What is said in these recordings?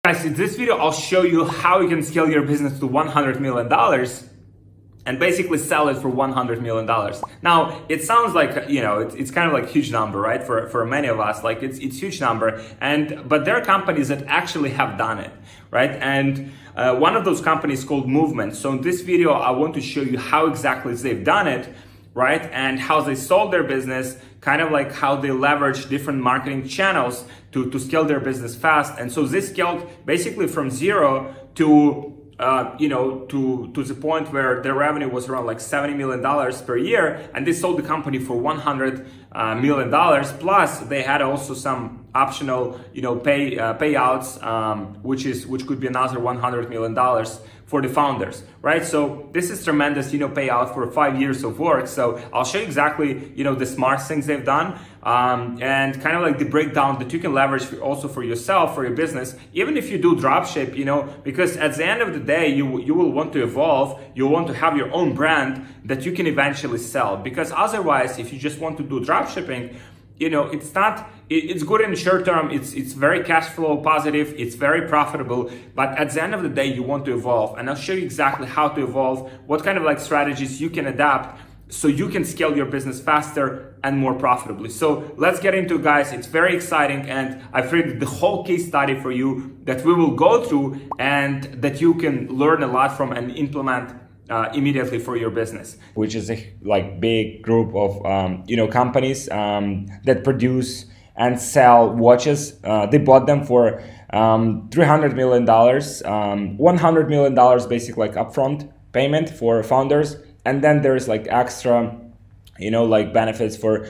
Guys, in this video, I'll show you how you can scale your business to $100 million and basically sell it for $100 million. Now, it sounds like, you know, it's kind of like a huge number, right? For many of us, like it's huge number. But there are companies that actually have done it, right? And one of those companies is called Movement. So in this video, I want to show you how exactly they've done it, right? And how they sold their business, kind of like how they leverage different marketing channels to scale their business fast. And so they scaled basically from zero to to the point where their revenue was around like $70 million per year, and they sold the company for $100 million. Plus, they had also some optional, payouts, which could be another $100 million for the founders, right? So this is tremendous, payout for 5 years of work. So I'll show you exactly, the smart things they've done, and kind of like the breakdown that you can leverage also for yourself, for your business, even if you do dropship, because at the end of the day, you will want to evolve. You'll want to have your own brand that you can eventually sell, because otherwise, if you just want to do dropshipping, it's good in the short term. It's very cash flow positive. It's very profitable. But at the end of the day, you want to evolve. And I'll show you exactly how to evolve, what kind of like strategies you can adapt so you can scale your business faster and more profitably. So let's get into it, guys. It's very exciting. And I've created the whole case study for you that we will go through and that you can learn a lot from and implement immediately for your business, which is a big group of companies that produce and sell watches. They bought them for $300 million, $100 million basic upfront payment for founders, and then there's extra benefits for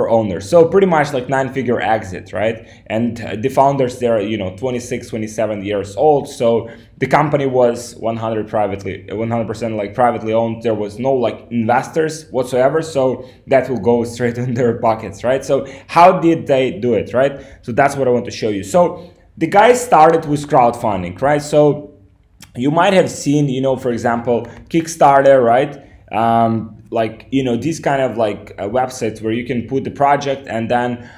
owners. So pretty much 9-figure exit, right? And the founders, they're 26, 27 years old. So the company was 100% privately owned. There was no investors whatsoever. So that will go straight in their pockets, right? So how did they do it, right? So that's what I want to show you. So the guys started with crowdfunding, right? So you might have seen, for example, Kickstarter, right? These kind of websites where you can put the project and then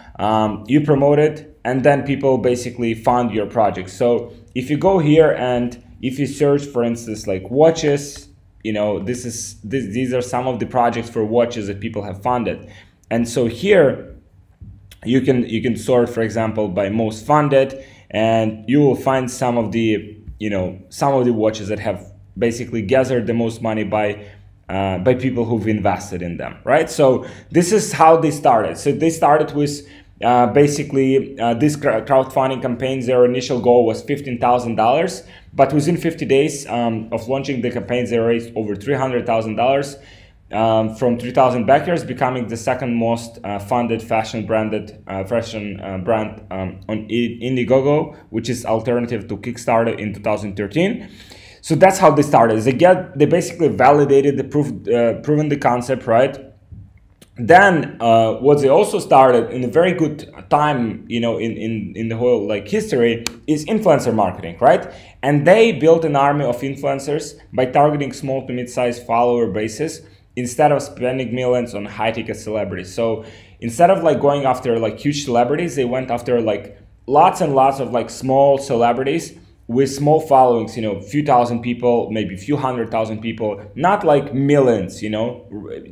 you promote it, and then people basically fund your project. So if you go here and if you search, for instance, watches, these are some of the projects for watches that people have funded. And so here you can sort, for example, by most funded, and you will find some of the watches that have basically gathered the most money by people who've invested in them, right? So this is how they started. So they started with this crowdfunding campaigns. Their initial goal was $15,000, but within 50 days of launching the campaigns, they raised over $300,000 from 3,000 backers, becoming the second most funded fashion brand on Indiegogo, which is alternative to Kickstarter in 2013. So that's how they started. They basically validated proven the concept, right? Then what they also started in a very good time, in the whole history, is influencer marketing, right? And they built an army of influencers by targeting small to mid-sized follower bases instead of spending millions on high-ticket celebrities. So instead of going after huge celebrities, they went after lots and lots of small celebrities with small followings, few thousand people, maybe a few 100,000 people, not millions,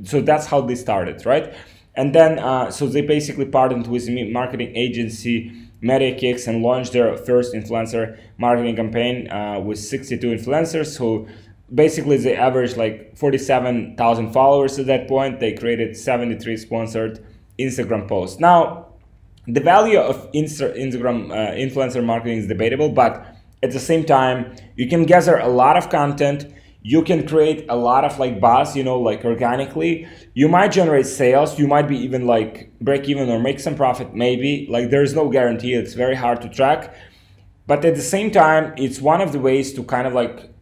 So that's how they started, right? And then, so they basically partnered with a marketing agency, MediaKicks, and launched their first influencer marketing campaign with 62 influencers who basically they averaged 47,000 followers at that point. They created 73 sponsored Instagram posts. Now, the value of Instagram influencer marketing is debatable, but at the same time, you can gather a lot of content. You can create a lot of buzz, organically. You might generate sales. You might be even break even or make some profit, maybe. There's no guarantee. It's very hard to track. But at the same time, it's one of the ways to kind of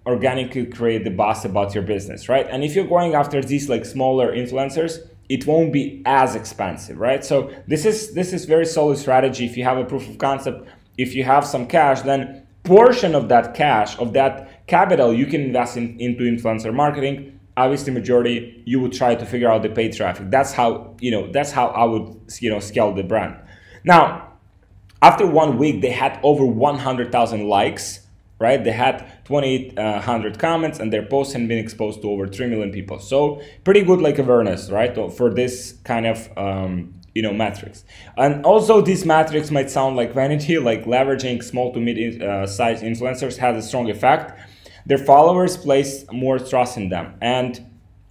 organically create the buzz about your business, right? And if you're going after these smaller influencers, it won't be as expensive, right? So this is very solid strategy. If you have a proof of concept, if you have some cash, then portion of that cash, of that capital, you can invest into influencer marketing. Obviously, majority you would try to figure out the paid traffic. That's how I would scale the brand. Now, After 1 week, they had over 100,000 likes, right? They had 2,800 comments, and their posts had been exposed to over 3 million people. So pretty good like awareness, right? For this kind of, metrics. And also these metrics might sound like vanity, like leveraging small to mid size influencers has a strong effect. Their followers place more trust in them. And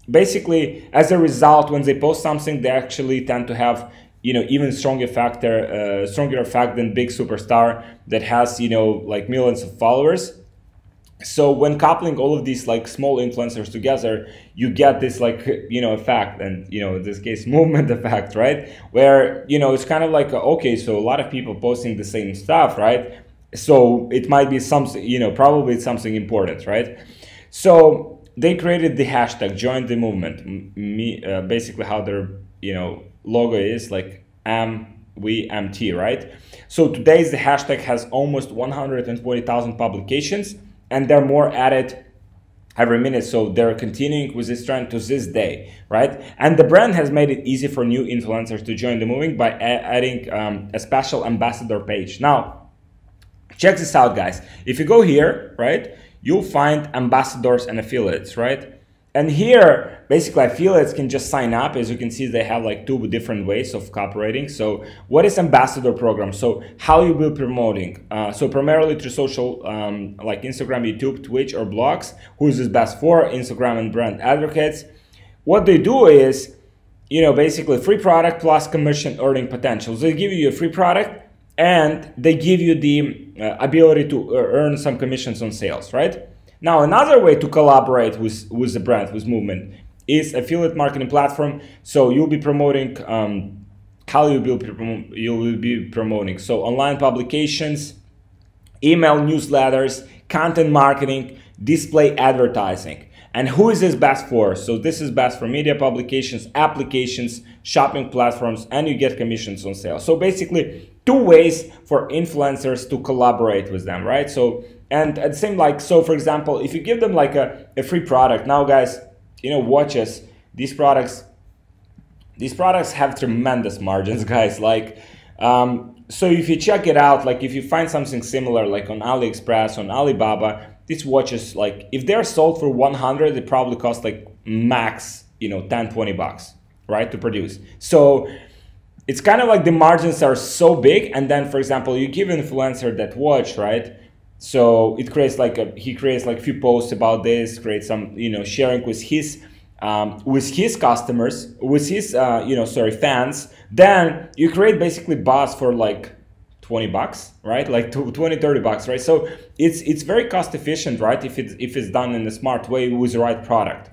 basically, as a result, when they post something, they actually tend to have, even stronger effect than big superstar that has, like millions of followers. So when coupling all of these like small influencers together, you get this like, effect, and, in this case, movement effect, right? Where, it's kind of like, okay, so a lot of people posting the same stuff, right? So it might be something, probably it's something important, right? So they created the hashtag, join the movement. Basically how their, logo is like MWMT, right? So today's the hashtag has almost 120,000 publications, and there are more added every minute. So they're continuing with this trend to this day, right? And the brand has made it easy for new influencers to join the movement by adding a special ambassador page. Now, check this out, guys. If you go here, right, you'll find ambassadors and affiliates, right? And here, basically, affiliates can just sign up. As you can see, they have like 2 different ways of cooperating. So what is ambassador program? So how you will be promoting? So primarily through social, like Instagram, YouTube, Twitch, or blogs. Who is this best for? Instagram and brand advocates. What they do is, basically free product plus commission earning potential. So they give you a free product, and they give you the ability to earn some commissions on sales, right? Now, another way to collaborate with the brand, with movement, is affiliate marketing platform. So you'll be promoting, how you will be promoting. So online publications, email newsletters, content marketing, display advertising. And who is this best for? So this is best for media publications, applications, shopping platforms, and you get commissions on sales. So basically 2 ways for influencers to collaborate with them, right? So, and at the same, like, so for example, if you give them like a free product, now guys, watches, these products have tremendous margins, guys. Like, so if you check it out, like if you find something similar, like on AliExpress, on Alibaba, these watches, like if they're sold for 100, they probably cost like max, 10, 20 bucks, right, to produce. So it's kind of like the margins are so big. And then, for example, you give an influencer that watch, right? So it creates like he creates like a few posts about this, creates some, sharing with his customers, with his, fans. Then you create basically buzz for like 20 bucks, right? Like 20, 30 bucks, right? So it's very cost efficient, right? If it's done in a smart way with the right product.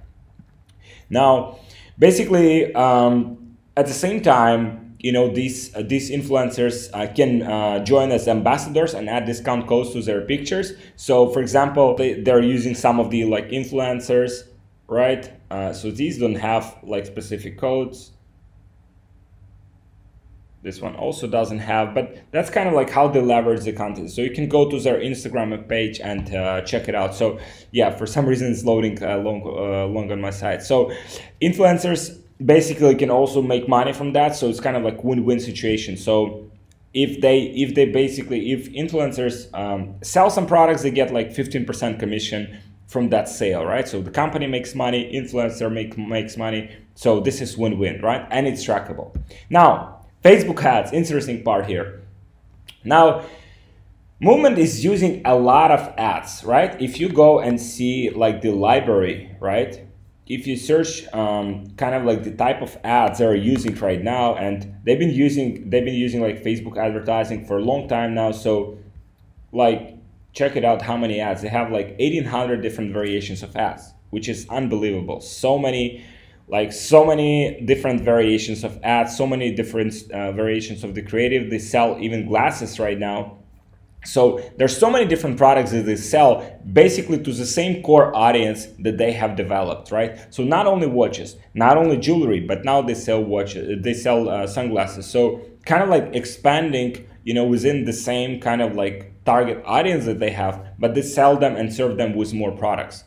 Now, basically, at the same time, these influencers can join as ambassadors and add discount codes to their pictures. So for example, they're using some of the like influencers, right? So these don't have like specific codes. This one also doesn't have, but that's kind of like how they leverage the content. So you can go to their Instagram page and check it out. So yeah, for some reason it's loading long on my side. So influencers basically can also make money from that. So it's kind of like win-win situation. So if influencers sell some products, they get like 15% commission from that sale, right? So the company makes money, influencer makes money. So this is win-win, right? And it's trackable. Now, Facebook ads, interesting part here. Now, Movement is using a lot of ads, right? If you go and see like the library, right? If you search kind of like the type of ads they're using right now, and they've been using like Facebook advertising for a long time now. So like check it out how many ads. They have like 1,800 different variations of ads, which is unbelievable. So many different variations of ads, so many different variations of the creative. They sell even glasses right now. So there's so many different products that they sell basically to the same core audience that they have developed, right? So not only watches, not only jewelry, but now they sell watches, they sell sunglasses. So kind of like expanding, within the same kind of like target audience that they have, but they sell them and serve them with more products.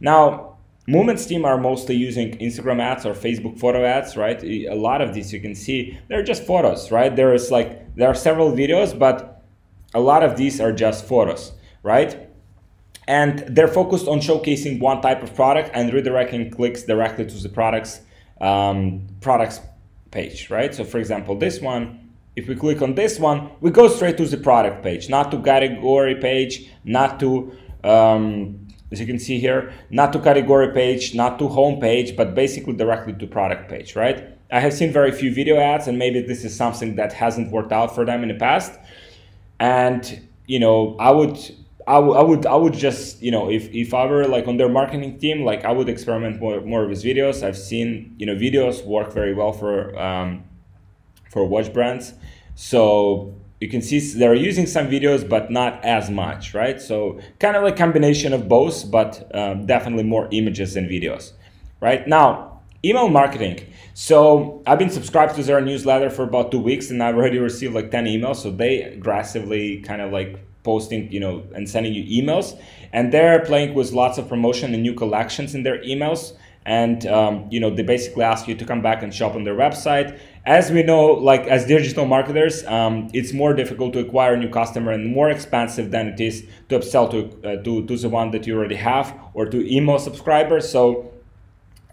Now, Movement's team are mostly using Instagram ads or Facebook photo ads, right? A lot of these you can see, they're just photos, right? There are several videos, but a lot of these are just photos, right? And they're focused on showcasing one type of product and redirecting clicks directly to the products page, right? So for example, this one, if we click on this one, we go straight to the product page, not to category page, not to, as you can see here, not to category page, not to home page, but basically directly to product page, right? I have seen very few video ads, and maybe this is something that hasn't worked out for them in the past. And, you know, I would just, you know, if I were like on their marketing team, like I would experiment more with videos. I've seen, you know, videos work very well for watch brands. So you can see they're using some videos, but not as much, right? So kind of like combination of both, but definitely more images than videos, right? Now, email marketing. So I've been subscribed to their newsletter for about 2 weeks, and I've already received like 10 emails. So they aggressively kind of like posting, you know, and sending you emails, and they're playing with lots of promotion and new collections in their emails. And you know, they basically ask you to come back and shop on their website. As we know, like as digital marketers, it's more difficult to acquire a new customer and more expensive than it is to upsell to the one that you already have or to email subscribers. So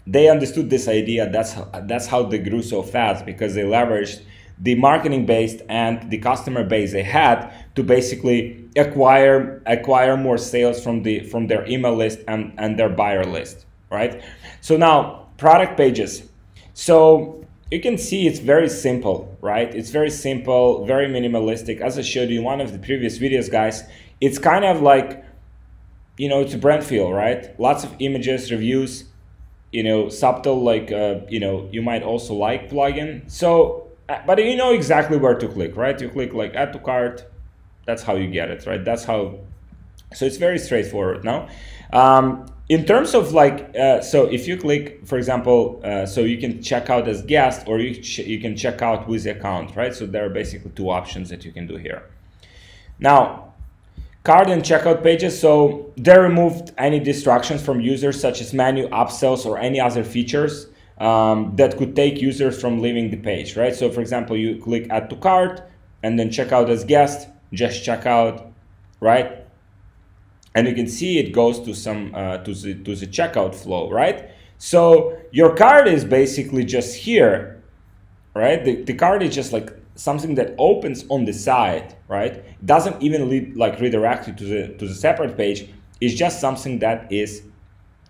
they understood this idea. That's how they grew so fast, because they leveraged the marketing base and the customer base they had to basically acquire more sales from their email list and their buyer list, right? So now product pages. So you can see it's very simple, right? It's very simple, very minimalistic. As I showed you in one of the previous videos, guys, it's kind of like, you know, it's a brand feel, right? Lots of images, reviews, you know, subtle, like, you know, you might also like plugin. So, but you know exactly where to click, right? You click like add to cart. That's how you get it, right? That's how, so it's very straightforward now. In terms of like, so if you click, for example, so you can check out as guest, or you can check out with the account, right? So there are basically two options that you can do here. Now, cart and checkout pages. So they removed any distractions from users, such as menu, upsells, or any other features that could take users from leaving the page, right? So for example, you click add to cart and then check out as guest, just check out, right? And you can see it goes to some to the checkout flow, right? So your cart is basically just here, right? The cart is just like something that opens on the side, right? It doesn't even redirect you to the separate page. It's just something that is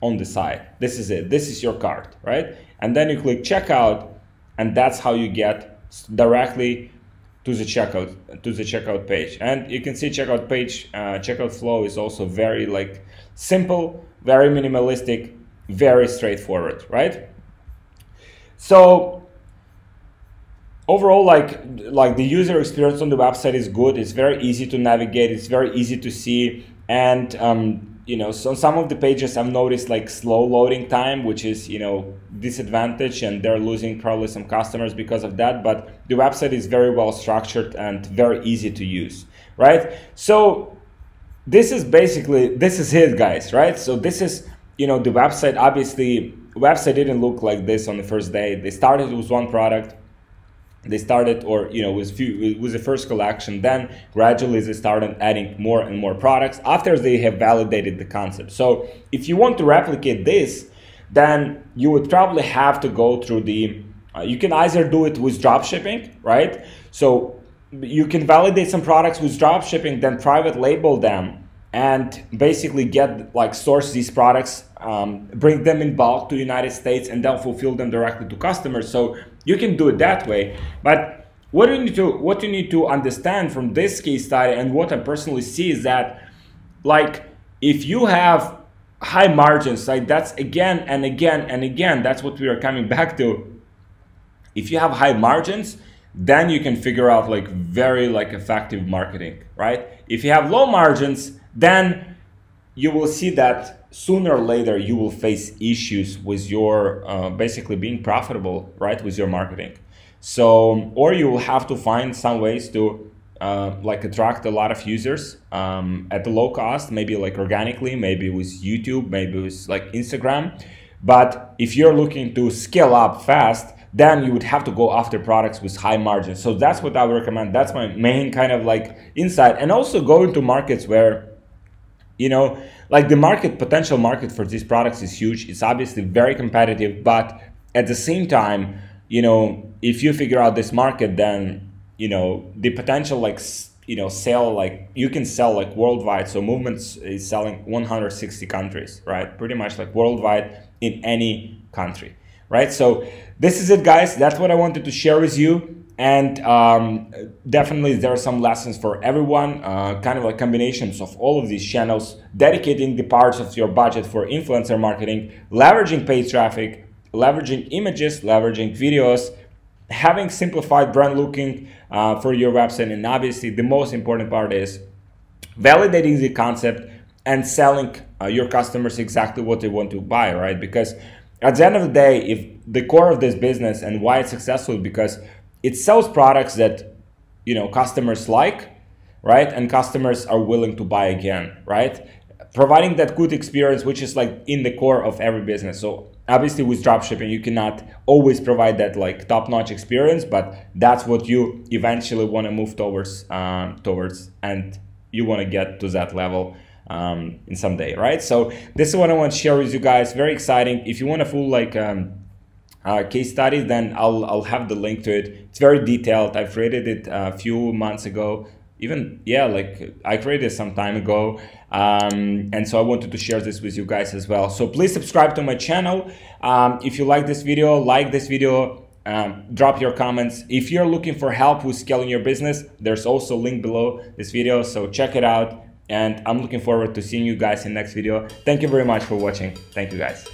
on the side. This is it. This is your cart, right? And then you click checkout, and that's how you get directly to the checkout page. And you can see checkout page, checkout flow is also very like simple, very minimalistic, very straightforward, right? So overall, like the user experience on the website is good. It's very easy to navigate. It's very easy to see. And you know, so some of the pages I've noticed like slow loading time, which is, you know, disadvantage, and they're losing probably some customers because of that. But the website is very well structured and very easy to use, right? So this is it, guys, right? So this is, you know, the website. Obviously, website didn't look like this on the first day. They started with one product. They started, or you know, with the first collection. Then gradually they started adding more and more products after they have validated the concept. So if you want to replicate this, then you would probably have to go through the. You can either do it with drop shipping, right? So you can validate some products with drop shipping, then private label them, and basically get like source these products, bring them in bulk to United States, and then fulfill them directly to customers. So you can do it that way. But what you need to understand from this case study, and what I personally see, is that like if you have high margins, like that's again and again and again, that's what we are coming back to. If you have high margins, then you can figure out like very like effective marketing, right? If you have low margins, then you will see that sooner or later you will face issues with your basically being profitable, right, with your marketing. So, or you will have to find some ways to like attract a lot of users at a low cost, maybe like organically, maybe with YouTube, maybe with like Instagram. But if you're looking to scale up fast, then you would have to go after products with high margins. So that's what I would recommend. That's my main kind of like insight. And also go into markets where, you know, like the potential market for these products is huge. It's obviously very competitive, but at the same time, you know, if you figure out this market, then, you know, the potential like, you know, you can sell like worldwide. So Movements is selling 160 countries, right? Pretty much like worldwide in any country, right? So this is it, guys. That's what I wanted to share with you. And definitely there are some lessons for everyone, kind of like combinations of all of these channels, dedicating the parts of your budget for influencer marketing, leveraging paid traffic, leveraging images, leveraging videos, having simplified brand looking for your website. And obviously the most important part is validating the concept and selling your customers exactly what they want to buy, right? Because at the end of the day, if the core of this business and why it's successful, because it sells products that, you know, customers like, right? And customers are willing to buy again, right? Providing that good experience, which is like in the core of every business. So obviously with dropshipping, you cannot always provide that like top-notch experience, but that's what you eventually want to move towards, and you want to get to that level in some day, right? So this is what I want to share with you guys. Very exciting. If you want a full like case study, then I'll have the link to it. It's very detailed. I created it a few months ago, even, yeah, like I created it some time ago. And so I wanted to share this with you guys as well. So please subscribe to my channel. If you like this video, drop your comments. If you're looking for help with scaling your business, there's also a link below this video. So check it out. And I'm looking forward to seeing you guys in the next video. Thank you very much for watching. Thank you, guys.